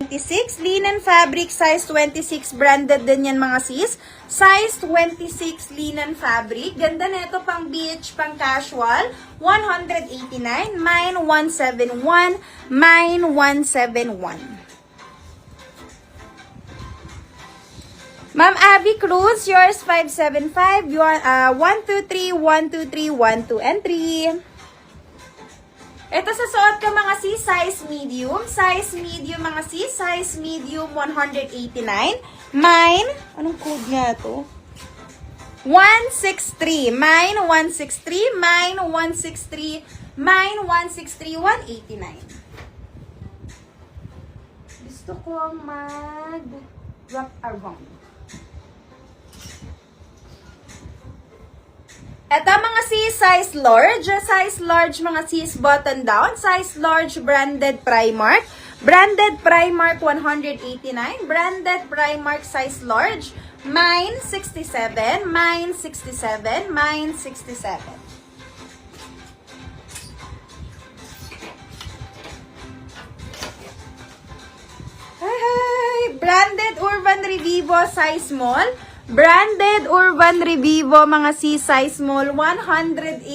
26, linen fabric, size 26, branded din yan mga sis. Size 26, linen fabric. Ganda na ito pang beach, pang casual. 189, mine 171, mine 171. Ma'am Abby Cruz, yours 575, your 123, 123, 12, and 3. Ito sa suot ka mga sis, size medium. Size medium mga sis, size medium 189. Mine, anong code nga to? 163. Mine 163, mine 163, mine 163, 189. Gusto ko mag-wrap around. Ito mga sis, size large mga sis, button down, size large, branded Primark. Branded Primark 189, branded Primark size large, mine 67, mine 67, mine 67. Hi! Branded Urban Revivo size small. Branded Urban Revivo, mga size small, 189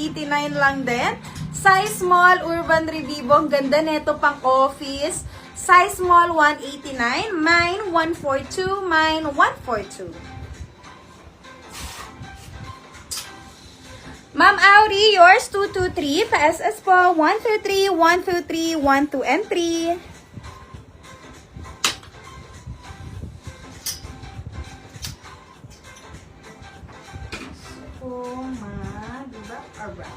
lang din. Size small, Urban Revivo, ang ganda nito pang office. Size small, 189. Mine, 142. Mine, 142. Ma'am Auri, yours 223. Pa-SS po, 123, 123, 12, and 3. Alright.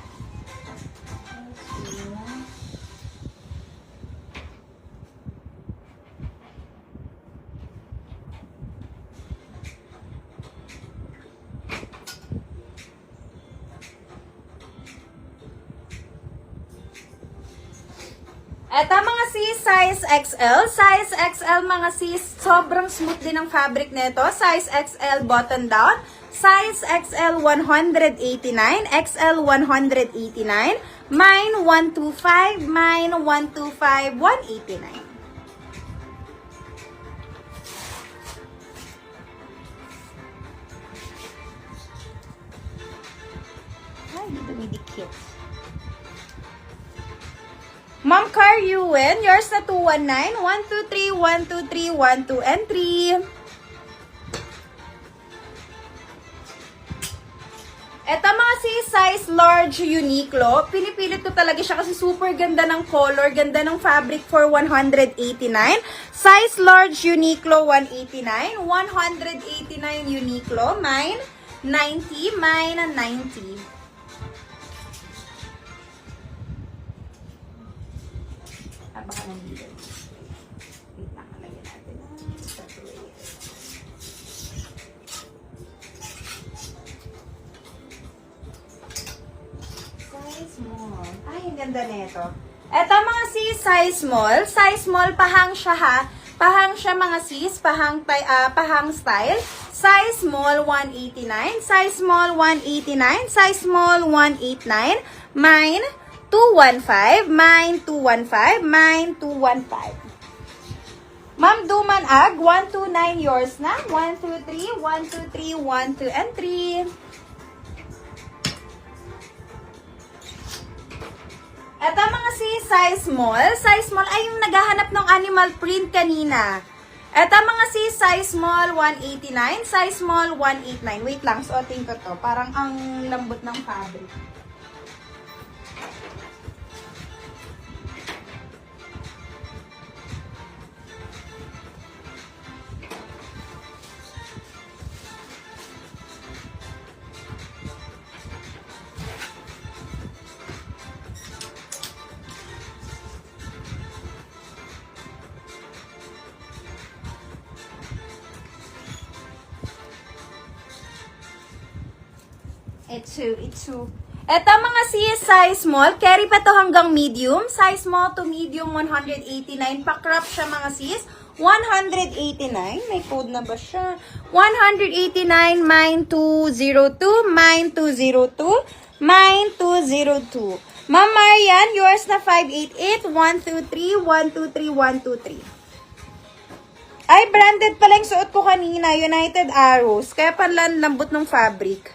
Eto mga sis, size XL. Size XL mga sis, sobrang smooth din ang fabric nito. Size XL button down. Size XL 189, XL 189, mine 125, mine 125, 189. Ay, dito dumidikit. Ma'am Car Yuen, yours na 219, 123, 123, 12, and 3. Ito mga sis, size large Uniqlo. Pinipilit ko talaga siya kasi super ganda ng color, ganda ng fabric for 189. Size large Uniqlo 189. 189 Uniqlo. Mine 90. Mine 90. Baka nandito. Wait lang, lagyan natin. Small. Ay, ang ganda nito. Eto mga sis, size small. Size small, pahang siya ha. Pahang siya mga sis, pahang style. Size small, 189. Size small, 189. Size small, 189. Mine, 215. Mine, 215. Mine, 215. Ma'am Duman Ag, 129 yours na. 123, 123, 12, and 3. Ito mga sis, size small. Size small ay yung naghahanap ng animal print kanina. Ito mga sis, size small, 189. Size small, 189. Wait lang, suotin ko to. Parang ang lambot ng fabric. Ito. Eto mga sis, size small. Carry pa to hanggang medium. Size small to medium, 189. Pa-crop siya mga sis. 189. May code na ba siya? 189, mine 202, mine 202, mine 202. Ma'am Marian, yours na 588, 123, 123, 123. Ay, branded pala yung suot ko kanina, United Arrows. Kaya pala lambot ng fabric.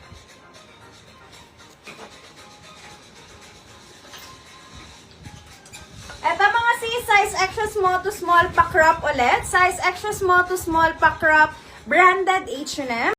Eto mga size extra small to small pa crop ulit. Size extra small to small pa crop, branded H&M.